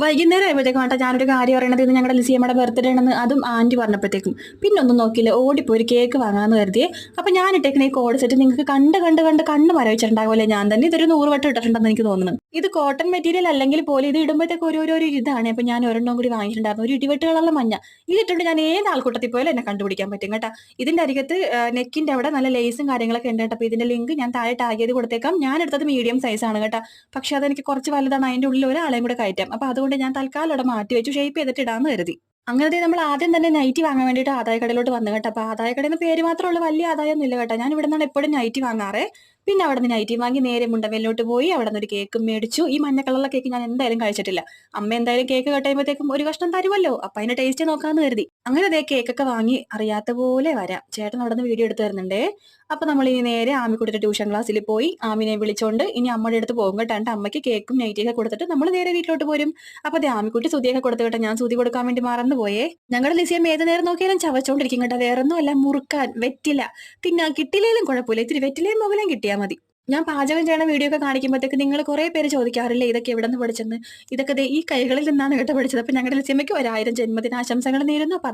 വൈകുന്നേരം ആയപ്പോഴത്തേക്കും കേട്ടോ ഞാനൊരു കാര്യം പറയണത് ഇത് ഞങ്ങളുടെ ലിസിയമ്മയുടെ ബർത്ത്ഡേ ആണെന്ന് അതും ആന്റി പറഞ്ഞപ്പോഴത്തേക്കും പിന്നെ ഒന്നും നോക്കിയില്ല ഓടിപ്പോയി ഒരു കേക്ക് വാങ്ങാന്ന് കരുതിയേ. അപ്പൊ ഞാൻ ഇട്ടേക്കണ ഈ കോഡ് സെറ്റ് നിങ്ങൾക്ക് കണ്ട് കണ്ട് കണ്ട് കണ്ണ് മരവിച്ചിട്ടുണ്ടാകുമല്ലേ. ഞാൻ തന്നെ ഇതൊരു 100 വട്ടം ഇട്ടിട്ടുണ്ടെന്ന് എനിക്ക് തോന്നുന്നു. ഇത് കോട്ടൺ മെറ്റീരിയൽ അല്ലെങ്കിൽ പോലും ഇത് ഇടുമ്പോഴത്തേക്ക് ഒരു ഇതാണ്. അപ്പൊ ഞാൻ ഒരെണ്ണം കൂടി വാങ്ങിയിട്ടുണ്ടായിരുന്നു, ഒരു ഇടിവെട്ടുകളുള്ള മഞ്ഞ. ഇതിട്ടുണ്ട് ഞാൻ ഏത് ആൾക്കൂട്ടത്തിൽ പോയാലും എന്നെ കണ്ടുപിടിക്കാൻ പറ്റും കേട്ടോ. ഇതിന്റെ അരികത്ത് നെക്കിന്റെ അവിടെ നല്ല ലേസും കാര്യങ്ങളൊക്കെ ഉണ്ട് കേട്ടോ. അപ്പൊ ഇതിന്റെ ലിങ്ക് ഞാൻ താഴെ ടാഗ് ചെയ്ത് കൊടുത്തേക്കാം. ഞാൻ എടുത്തത് മീഡിയം സൈസ് ആണ് കേട്ടോ. പക്ഷെ അതെനിക്ക് കുറച്ച് വലുതാണ്, അതിന്റെ ഉള്ളിൽ ഒരാളെയും കൂടെ കയറ്റാം. അപ്പൊ അതുകൊണ്ട് ഞാൻ തൽക്കാലം അവിടെ മാറ്റി വെച്ചു, ഷേപ്പ് ചെയ്തിട്ട് ഇടാന്ന് കരുതി. അങ്ങനത്തെ നമ്മൾ ആദ്യം തന്നെ നൈറ്റി വാങ്ങാൻ വേണ്ടിയിട്ട് ആദായ കടയിലോട്ട് വന്നു കേട്ടോ. അപ്പൊ ആദായ കടയിൽ നിന്ന് പേര് മാത്രമുള്ള വലിയ ആദായമൊന്നും ഇല്ല കേട്ടോ. ഞാൻ ഇവിടെ നിന്നാണ് എപ്പോഴും നൈറ്റി വാങ്ങാറേ. പിന്നെ അവിടെ നിന്ന് നൈറ്റി വാങ്ങി നേരെ മുണ്ടമേലോട്ട് പോയി അവിടെ നിന്ന് ഒരു കേക്കും മേടിച്ചു. ഈ മഞ്ഞ കളറുള്ള കേക്ക് ഞാൻ എന്തായാലും കഴിച്ചിട്ടില്ല. അമ്മ എന്തായാലും കേക്ക് കട്ടുമ്പോഴത്തേക്കും ഒരു കഷ്ണം തരുമല്ലോ, അപ്പൊ അതിന്റെ ടേസ്റ്റ് നോക്കാന്ന് കരുതി. അങ്ങനെ അതേ കേക്കൊക്കെ വാങ്ങി അറിയാത്ത പോലെ വരാം. ചേട്ടൻ അവിടെ നിന്ന് വീഡിയോ എടുത്ത് തരുന്നുണ്ടേ. അപ്പൊ നമ്മൾ ഇനി നേരെ ആമിക്കുട്ടിയുടെ ട്യൂഷൻ ക്ലാസ്സിൽ പോയി ആമിനെ വിളിച്ചോണ്ട് ഇനി അമ്മയുടെ അടുത്ത് പോകും കേട്ടോ. അമ്മയ്ക്ക് കേക്കും നൈറ്റിയൊക്കെ കൊടുത്തിട്ട് നമ്മൾ നേരെ വീട്ടിലോട്ട് പോരും. അപ്പൊ അതേ ആമിക്കുട്ടി സുതിയൊക്കെ കൊടുത്തു കേട്ടോ. ഞാൻ സുതി കൊടുക്കാൻ വേണ്ടി മറന്നു പോയേ. ഞങ്ങളുടെ ലിസിയം ഏത് നേരം നോക്കിയാലും ചവച്ചോണ്ടിരിക്കും കേട്ടോ. വേറൊന്നും അല്ല, മുറുക്കാൻ വെറ്റില തിന്നാൻ കിട്ടിയില്ലേലും കുഴപ്പമില്ല, ഇത്തിരി വെറ്റിലയും മുകലും കിട്ടിയാൽ മതി. ഞാൻ പാചകം ചെയ്യണ വീഡിയോ ഒക്കെ കാണിക്കുമ്പോഴത്തേക്ക് നിങ്ങൾ കുറെ പേര് ചോദിക്കാറില്ലേ ഇതൊക്കെ എവിടെ നിന്ന് പഠിച്ചെന്ന്. ഇതൊക്കെ ഈ കൈകളിൽ നിന്നാണ് കേട്ടോ പഠിച്ചത്. അപ്പൊ ഞങ്ങളുടെ ലിസിയമ്മയ്ക്ക് 1000 ജന്മദിനാശംസകൾ നേരുന്നു.